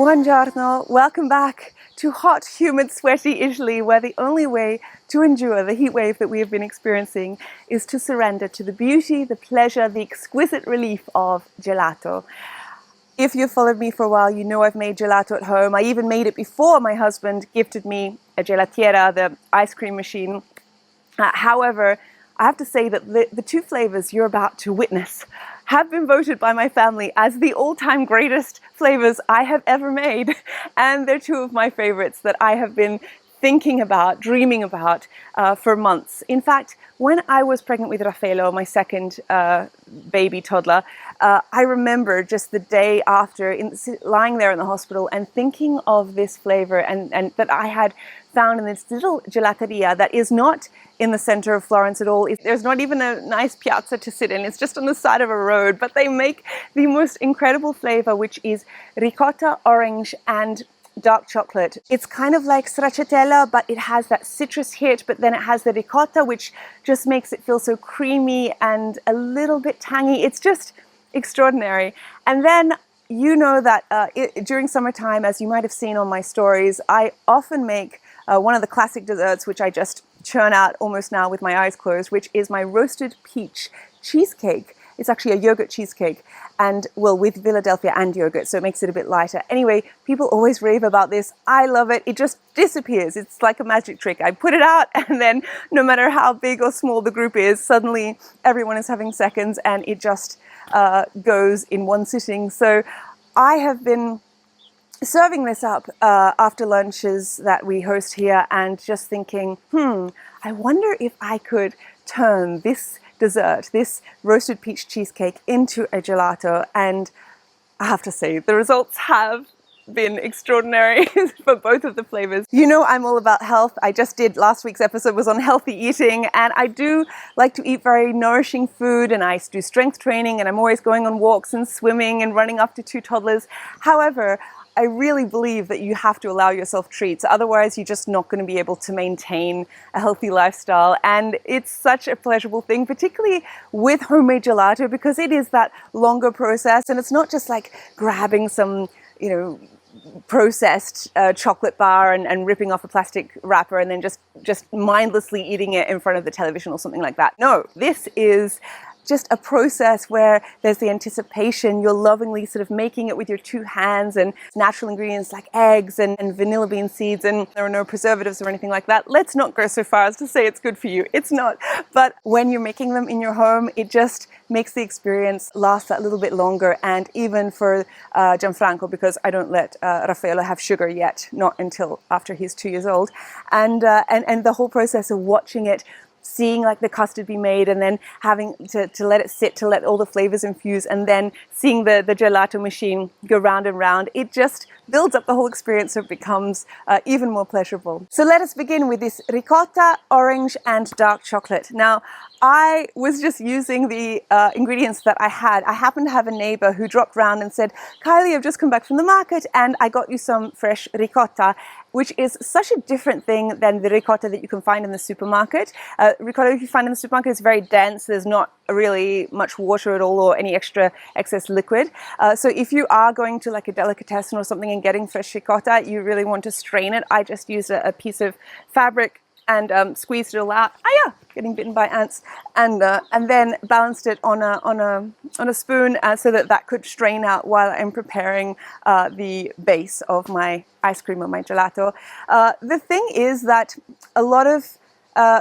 Buongiorno, welcome back to hot, humid, sweaty Italy, where the only way to endure the heat wave that we have been experiencing is to surrender to the beauty, the pleasure, the exquisite relief of gelato. If you've followed me for a while, you know I've made gelato at home. I even made it before my husband gifted me a gelatiera, the ice cream machine. However, I have to say that the two flavors you're about to witness have been voted by my family as the all-time greatest flavors I have ever made. And they're two of my favorites that I have been thinking about, dreaming about for months. In fact, when I was pregnant with Raffaello, my second baby toddler, I remember just the day after lying there in the hospital and thinking of this flavor and that I had found in this little gelateria that is not in the center of Florence at all. There's not even a nice piazza to sit in. It's just on the side of a road, but they make the most incredible flavor, which is ricotta, orange, and dark chocolate. It's kind of like stracciatella, but it has that citrus hit, but then it has the ricotta, which just makes it feel so creamy and a little bit tangy. It's just extraordinary. And then you know that during summertime, as you might have seen on my stories, I often make one of the classic desserts, which I just churn out almost now with my eyes closed, which is my roasted peach cheesecake. It's actually a yogurt cheesecake, and well, with Philadelphia and yogurt, so it makes it a bit lighter. Anyway, people always rave about this. I love it. It just disappears. It's like a magic trick. I put it out, and then no matter how big or small the group is, suddenly everyone is having seconds, and it just goes in one sitting. So I have been serving this up after lunches that we host here and just thinking, I wonder if I could turn this dessert, this roasted peach cheesecake, into a gelato. And I have to say, the results have been extraordinary for both of the flavors. You know I'm all about health. I just did, last week's episode was on healthy eating, and I do like to eat very nourishing food, and I do strength training, and I'm always going on walks and swimming and running after two toddlers. However, I really believe that you have to allow yourself treats. Otherwise, you're just not going to be able to maintain a healthy lifestyle. And it's such a pleasurable thing, particularly with homemade gelato, because it is that longer process. And it's not just like grabbing some, processed chocolate bar and ripping off a plastic wrapper and then just mindlessly eating it in front of the television or something like that. No, this is just a process where there's the anticipation. You're lovingly sort of making it with your two hands, and natural ingredients like eggs and vanilla bean seeds, and there are no preservatives or anything like that. Let's not go so far as to say it's good for you. It's not. But when you're making them in your home, it just makes the experience last that little bit longer. And even for Gianfranco, because I don't let Raffaello have sugar yet, not until after he's 2 years old. And the whole process of watching it, seeing like the custard be made, and then having to let it sit, to let all the flavors infuse, and then seeing the gelato machine go round and round, it just builds up the whole experience, so it becomes even more pleasurable. So let us begin with this ricotta, orange, and dark chocolate. Now, I was just using the ingredients that I had. I happened to have a neighbor who dropped round and said, "Kylie, I've just come back from the market and I got you some fresh ricotta," which is such a different thing than the ricotta that you can find in the supermarket. Ricotta you find in the supermarket is very dense. There's not really much water at all or any excess liquid. So if you are going to like a delicatessen or something and getting fresh ricotta, you really want to strain it. I just used a piece of fabric and squeezed it all out. Getting bitten by ants, and then balanced it on a spoon so that could strain out while I'm preparing the base of my ice cream or my gelato. The thing is that a lot of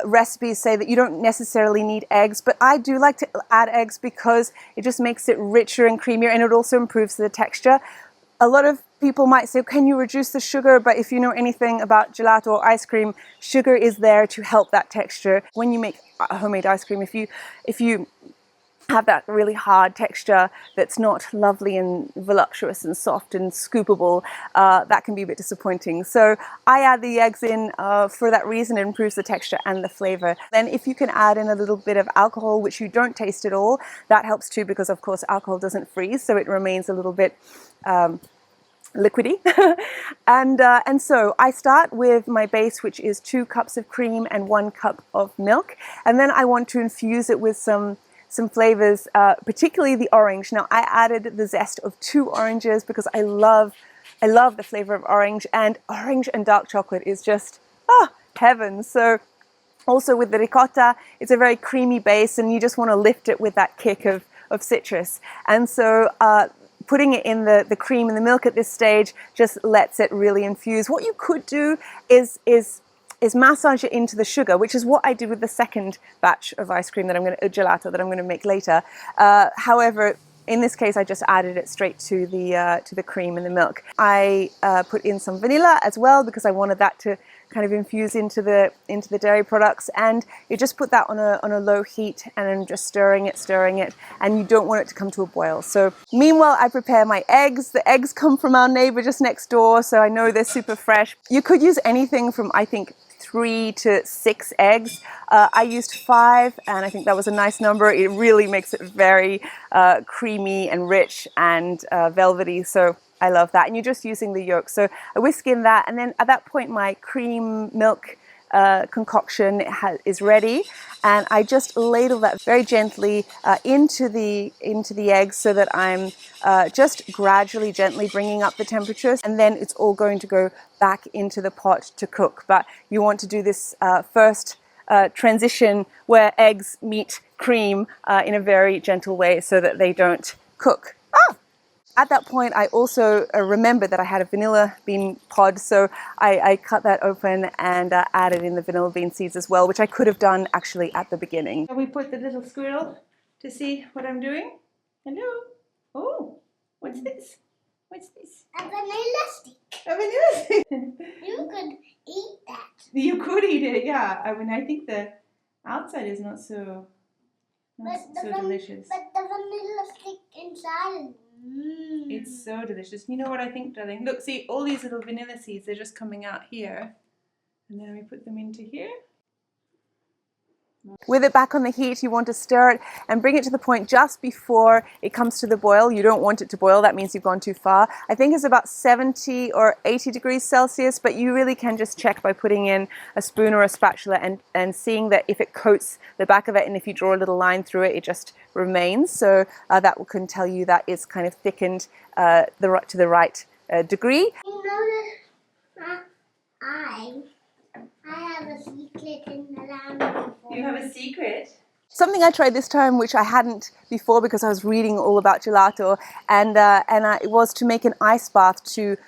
recipes say that you don't necessarily need eggs, but I do like to add eggs because it just makes it richer and creamier, and it also improves the texture. A lot of people might say, can you reduce the sugar? But if you know anything about gelato or ice cream, sugar is there to help that texture. When you make homemade ice cream, if you have that really hard texture that's not lovely and voluptuous and soft and scoopable, that can be a bit disappointing. So I add the eggs in for that reason. It improves the texture and the flavor. Then if you can add in a little bit of alcohol, which you don't taste at all, that helps too, because of course alcohol doesn't freeze, so it remains a little bit liquidy. and so I start with my base, which is 2 cups of cream and 1 cup of milk, and then I want to infuse it with some flavors, particularly the orange. Now I added the zest of 2 oranges because I love I love the flavor of orange and dark chocolate is just heaven. So also with the ricotta, it's a very creamy base and you just want to lift it with that kick of citrus. And so putting it in the cream and the milk at this stage just lets it really infuse. What you could do is massage it into the sugar, which is what I did with the second batch of ice cream that gelato that I'm going to make later. However, in this case, I just added it straight to the cream and the milk. I put in some vanilla as well because I wanted that to kind of infuse into the dairy products, and you just put that on a low heat and then just stirring it, and you don't want it to come to a boil. So meanwhile, I prepare my eggs. The eggs come from our neighbor just next door, so I know they're super fresh. You could use anything from, I think, 3 to 6 eggs. I used 5 and I think that was a nice number. It really makes it very creamy and rich and velvety, so I love that. And you're just using the yolk. So I whisk in that, and then at that point my cream milk concoction is ready, and I just ladle that very gently into the eggs so that I'm just gradually gently bringing up the temperatures, and then it's all going to go back into the pot to cook. But you want to do this first transition where eggs meet cream in a very gentle way so that they don't cook. At that point, I also remembered that I had a vanilla bean pod, so I cut that open and added in the vanilla bean seeds as well, which I could have done actually at the beginning. Can we put the little squirrel to see what I'm doing? Hello? Oh, what's this? What's this? A vanilla stick. A vanilla stick? You could eat that. You could eat it, yeah. I mean, I think the outside is not so delicious. But the vanilla stick inside is It's so delicious. You know what I think, darling? Look, see, all these little vanilla seeds, they're just coming out here. And then we put them into here. With it back on the heat, you want to stir it and bring it to the point just before it comes to the boil. You don't want it to boil, that means you've gone too far. I think it's about 70 or 80 degrees Celsius, but you really can just check by putting in a spoon or a spatula and seeing that if it coats the back of it, and if you draw a little line through it, it just remains. So that can tell you that it's kind of thickened to the right degree. You know that I have a secret in the land. You have a secret? Something I tried this time, which I hadn't before because I was reading all about gelato, and it was to make an ice bath to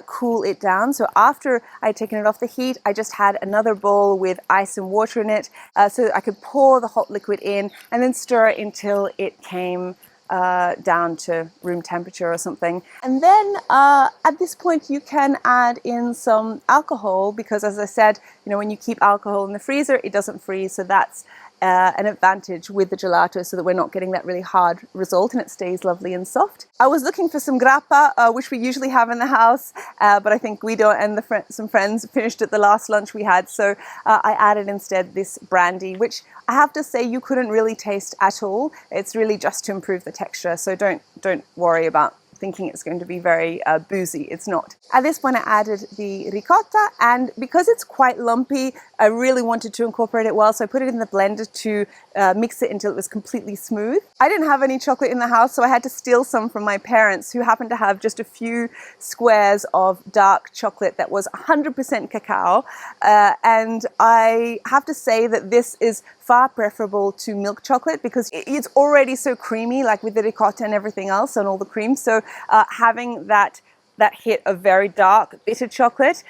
cool it down. So after I'd taken it off the heat, I just had another bowl with ice and water in it, so I could pour the hot liquid in and then stir it until it came down to room temperature or something. And then at this point you can add in some alcohol, because as I said, you know, when you keep alcohol in the freezer, it doesn't freeze, so that's an advantage with the gelato, so that we're not getting that really hard result and it stays lovely and soft. I was looking for some grappa, which we usually have in the house, but I think Guido and some friends finished at the last lunch we had, so I added instead this brandy, which I have to say you couldn't really taste at all. It's really just to improve the texture, so don't worry about thinking it's going to be very boozy. It's not. At this point I added the ricotta, and because it's quite lumpy, I really wanted to incorporate it well, so I put it in the blender to mix it until it was completely smooth. I didn't have any chocolate in the house, so I had to steal some from my parents, who happened to have just a few squares of dark chocolate that was 100% cacao, and I have to say that this is far preferable to milk chocolate because it's already so creamy, like with the ricotta and everything else and all the cream. So having that hit of very dark bitter chocolate,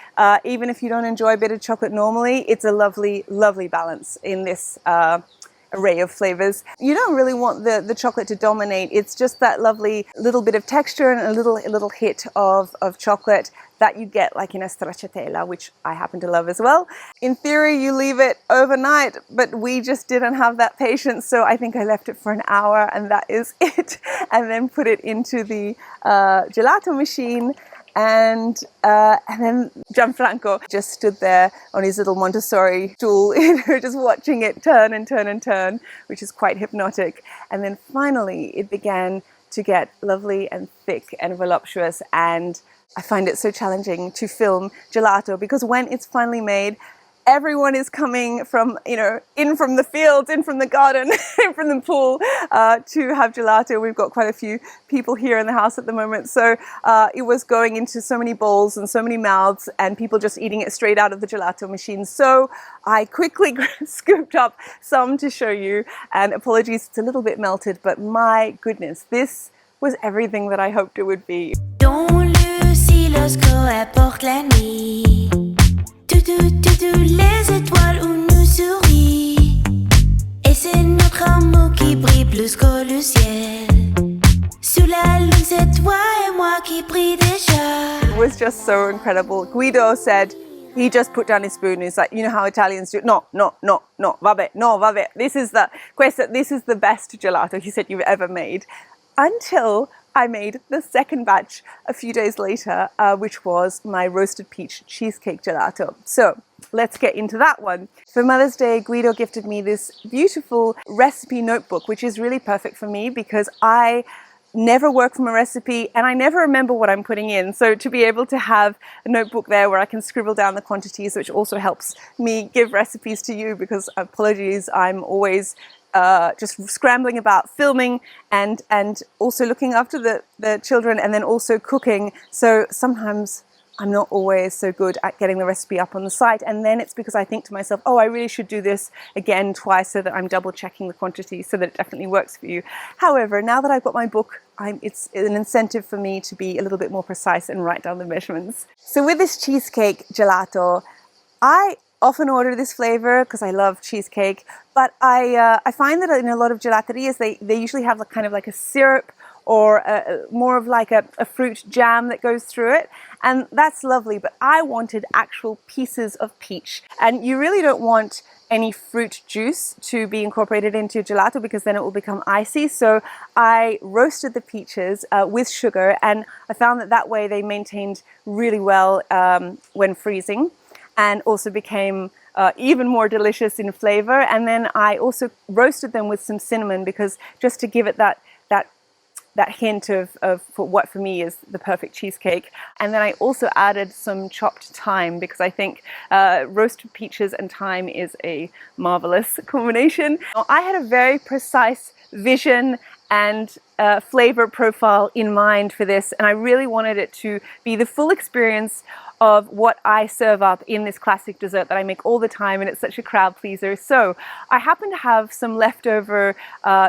even if you don't enjoy bitter chocolate normally, it's a lovely, lovely balance in this array of flavors. You don't really want the chocolate to dominate. It's just that lovely little bit of texture and a little hit of chocolate that you get like in a stracciatella, which I happen to love as well. In theory, you leave it overnight, but we just didn't have that patience, so I think I left it for an hour and that is it. And then put it into the gelato machine, and then Gianfranco just stood there on his little Montessori stool, just watching it turn and turn and turn, which is quite hypnotic. And then finally it began to get lovely and thick and voluptuous, and I find it so challenging to film gelato because when it's finally made, everyone is coming from, in from the fields, in from the garden, in from the pool to have gelato. We've got quite a few people here in the house at the moment. So it was going into so many bowls and so many mouths and people just eating it straight out of the gelato machine. So I quickly scooped up some to show you, and apologies, it's a little bit melted, but my goodness, this was everything that I hoped it would be. Dans le silosco apporte la nuit. Les étoiles où nous sourient. Et c'est notre amour qui brille plus que le ciel. Sous la lune, c'est toi et moi qui brille déjà. It was just so incredible. Guido said, he just put down his spoon. He's like, you know how Italians do? No, vabbè, no, vabbè. This is the best gelato, he said, you've ever made. Until I made the second batch a few days later, which was my roasted peach cheesecake gelato. So let's get into that one. For Mother's Day, Guido gifted me this beautiful recipe notebook, which is really perfect for me because I never work from a recipe and I never remember what I'm putting in. So to be able to have a notebook there where I can scribble down the quantities, which also helps me give recipes to you, because apologies, I'm always just scrambling about filming and also looking after the children and then also cooking. So sometimes I'm not always so good at getting the recipe up on the site, and then it's because I think to myself, oh, I really should do this again twice so that I'm double checking the quantity so that it definitely works for you. However, now that I've got my book, it's an incentive for me to be a little bit more precise and write down the measurements. So with this cheesecake gelato, I often order this flavor because I love cheesecake, but I find that in a lot of gelaterias they usually have kind of like a syrup or more of like a fruit jam that goes through it, and that's lovely, but I wanted actual pieces of peach, and you really don't want any fruit juice to be incorporated into gelato because then it will become icy. So I roasted the peaches with sugar, and I found that way they maintained really well when freezing, and also became even more delicious in flavor. And then I also roasted them with some cinnamon, because just to give it that hint of what for me is the perfect cheesecake. And then I also added some chopped thyme, because I think roasted peaches and thyme is a marvelous combination. I had a very precise vision and flavor profile in mind for this, and I really wanted it to be the full experience of what I serve up in this classic dessert that I make all the time, and it's such a crowd pleaser. So I happen to have some leftover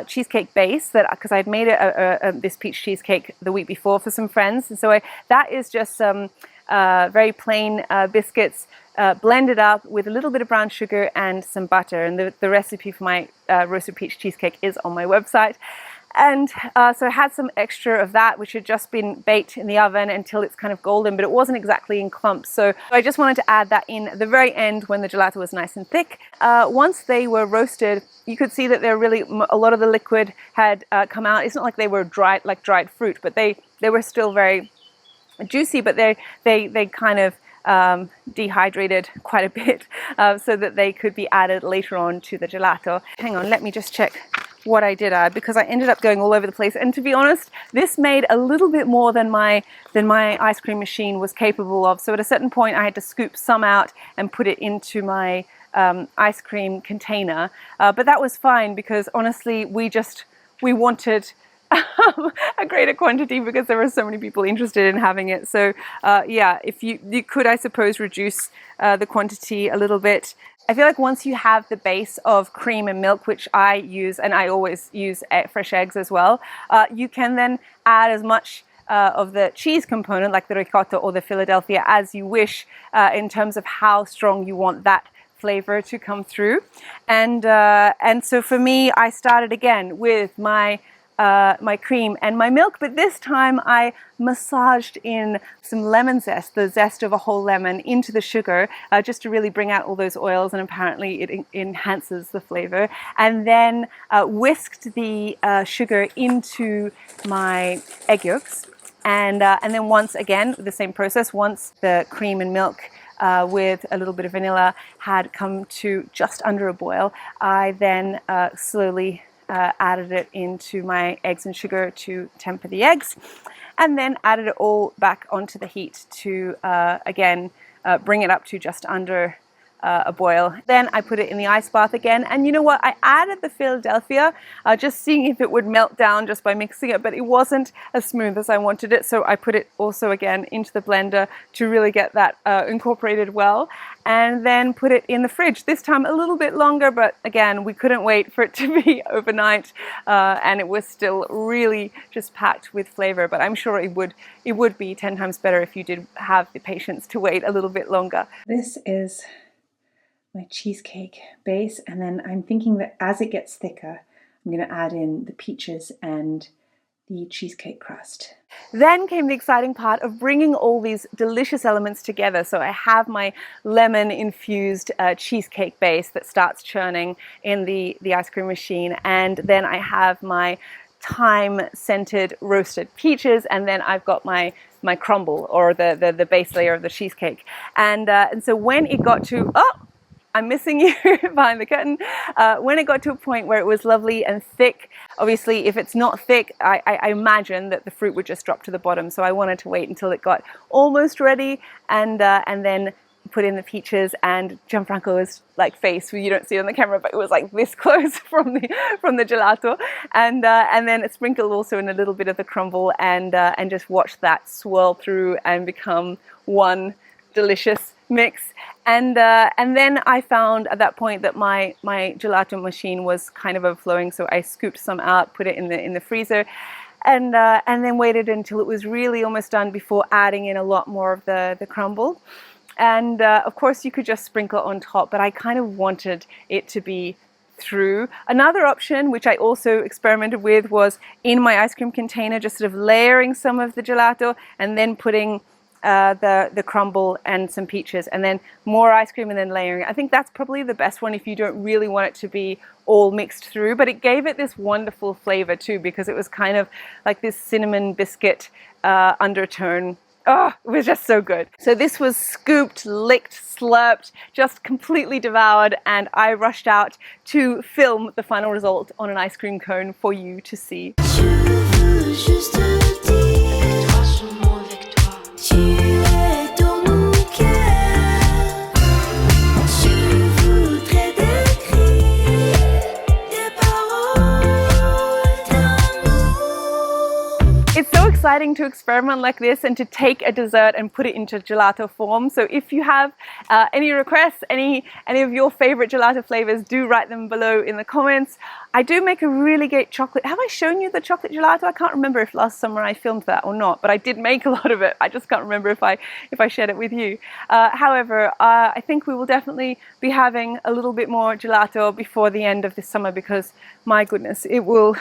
cheesecake base because I'd made this peach cheesecake the week before for some friends, and so that is just some very plain biscuits blended up with a little bit of brown sugar and some butter, and the recipe for my roasted peach cheesecake is on my website. And so I had some extra of that, which had just been baked in the oven until it's kind of golden, but it wasn't exactly in clumps. So I just wanted to add that in at the very end when the gelato was nice and thick. Once they were roasted, you could see that a lot of the liquid had come out. It's not like they were dried, like dried fruit, but they were still very juicy, but they kind of dehydrated quite a bit so that they could be added later on to the gelato. Hang on, let me just check what I did add, because I ended up going all over the place, and to be honest, this made a little bit more than my ice cream machine was capable of. So at a certain point I had to scoop some out and put it into my ice cream container, but that was fine, because honestly we wanted a greater quantity because there were so many people interested in having it. So yeah, if you could, I suppose, reduce the quantity a little bit. I feel like once you have the base of cream and milk, which I use, and I always use fresh eggs as well, you can then add as much of the cheese component, like the ricotta or the Philadelphia, as you wish, in terms of how strong you want that flavor to come through. And so for me, I started again with my cream and my milk, but this time I massaged in some lemon zest, the zest of a whole lemon, into the sugar, just to really bring out all those oils, and apparently it enhances the flavor. And then whisked the sugar into my egg yolks, and then once again, the same process, once the cream and milk with a little bit of vanilla had come to just under a boil, I then slowly added it into my eggs and sugar to temper the eggs, and then added it all back onto the heat to again bring it up to just under a boil. Then I put it in the ice bath again, and you know what, I added the Philadelphia just seeing if it would melt down just by mixing it, but it wasn't as smooth as I wanted it, so I put it also again into the blender to really get that incorporated well, and then put it in the fridge, this time a little bit longer, but again we couldn't wait for it to be overnight, and it was still really just packed with flavor. But I'm sure it would be 10 times better if you did have the patience to wait a little bit longer. This is my cheesecake base, and then I'm thinking that as it gets thicker I'm going to add in the peaches and the cheesecake crust. Then came the exciting part of bringing all these delicious elements together. So I have my lemon infused cheesecake base that starts churning in the ice cream machine, and then I have my thyme scented roasted peaches, and then I've got my crumble, or the base layer of the cheesecake. And so when it got to, I'm missing you behind the curtain. When it got to a point where it was lovely and thick, obviously if it's not thick, I imagine that the fruit would just drop to the bottom. So I wanted to wait until it got almost ready, and then put in the peaches. And Gianfranco's like face, you don't see it on the camera, but it was like this close from the gelato, and then sprinkle also in a little bit of the crumble, and just watch that swirl through and become one delicious mix. And then I found at that point that my gelato machine was kind of overflowing, so I scooped some out, put it in the freezer, and then waited until it was really almost done before adding in a lot more of the crumble. And of course you could just sprinkle on top, but I kind of wanted it to be through. Another option, which I also experimented with, was in my ice cream container, just sort of layering some of the gelato and then putting the crumble and some peaches, and then more ice cream and then layering. I think that's probably the best one if you don't really want it to be all mixed through, but it gave it this wonderful flavor too, because it was kind of like this cinnamon biscuit undertone. Oh, it was just so good. So this was scooped, licked, slurped, just completely devoured, and I rushed out to film the final result on an ice cream cone for you to see. It's so exciting to experiment like this and to take a dessert and put it into gelato form. So if you have any requests, any of your favorite gelato flavors, do write them below in the comments. I do make a really great chocolate. Have I shown you the chocolate gelato? I can't remember if last summer I filmed that or not, but I did make a lot of it. I just can't remember if I shared it with you. However, I think we will definitely be having a little bit more gelato before the end of this summer, because my goodness, it will,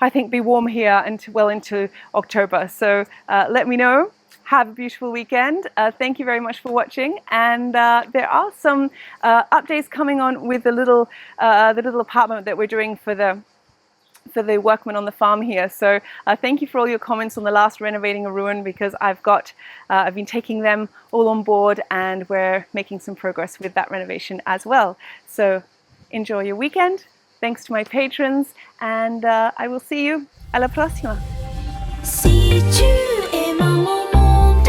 I think, be warm here and well into October. So let me know. Have a beautiful weekend. Thank you very much for watching, and there are some updates coming on with the little apartment that we're doing for the workmen on the farm here. So thank you for all your comments on the last Renovating a Ruin, because I've been taking them all on board, and we're making some progress with that renovation as well. So enjoy your weekend. Thanks to my patrons, and I will see you à la próxima. Si tu aimes mon monde,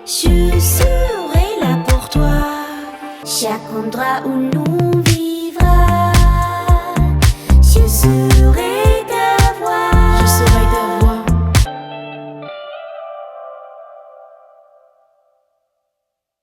je serai là pour toi. Chaque endroit où nous vivons.